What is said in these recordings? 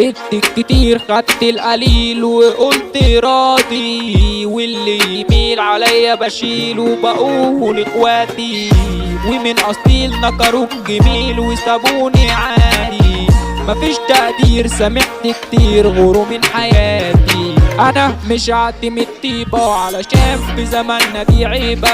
اديك كتير خدت القليل وقلت راضي، واللي يميل عليا بشيل وبقول اخواتي، ومن اصيل نكروك جميل وسابوني عادي. مفيش تقدير سمعت كتير غوروا من حياتي. انا مش هعتمد طيبة علشان في زماننا دي عيبة.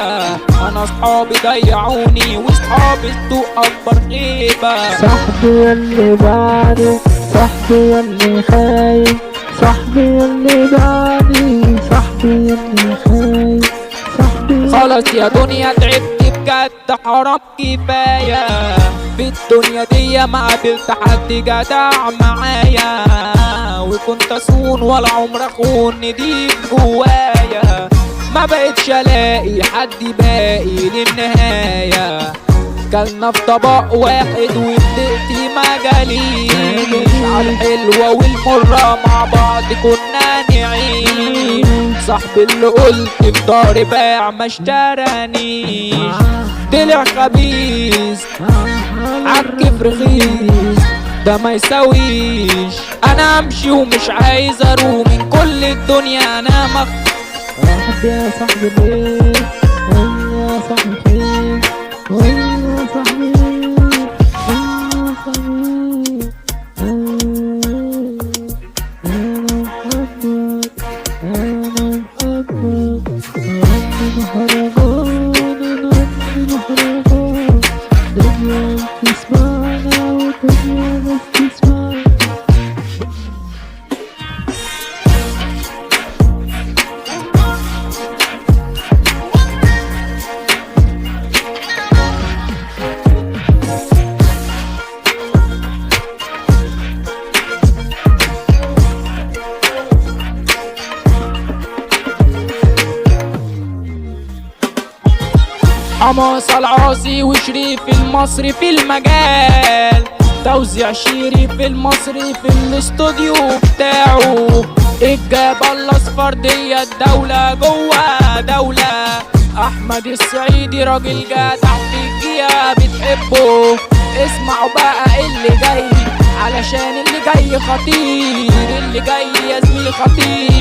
انا صحابي ضيعوني وصحابي السوق اكبر غيبة. صاحبي يلي بعدي، صاحبي يلي خايف، صاحبي يلي بعدي، صاحبي يلي خايف، صاحبي. خلاص يا دنيا تعبت بجد حرام كفاية. في الدنيا دي ما قابلت حد جدع معايا، وكنت اصون ولا عمر اخون نديك جوايا. ما بقتش الاقي حد باقي للنهاية. كلنا في طبق واحد وبدقتي ما جاليش، عالحلوة والمرة مع بعض كنا نعيش. صاحبي اللي قلت في داري باع ما اشترانيش، طلع خبيث عالكيف رخيص ده ما يساويش. انا امشي ومش عايز اروح من كل الدنيا انا واحد يا صاحبي ليه، يا صاحبي خير، يا صاحبي يا صاحبي. أنا بحبك، أنا بحبك، أنا مهرجان، أنا مهرجان. دنيا بتسمعنا ودنيا بتسمعنا. حماصة العاصي وشريف المصري في المجال، توزيع شيري في المصري في الاستوديو بتاعه. الجبل الاصفر دي الدولة جوا دولة. احمد الصعيدي راجل جدع في الجيا بتحبه. اسمعوا بقى اللي جاي علشان اللي جاي خطير، اللي جاي يا زميلي خطير.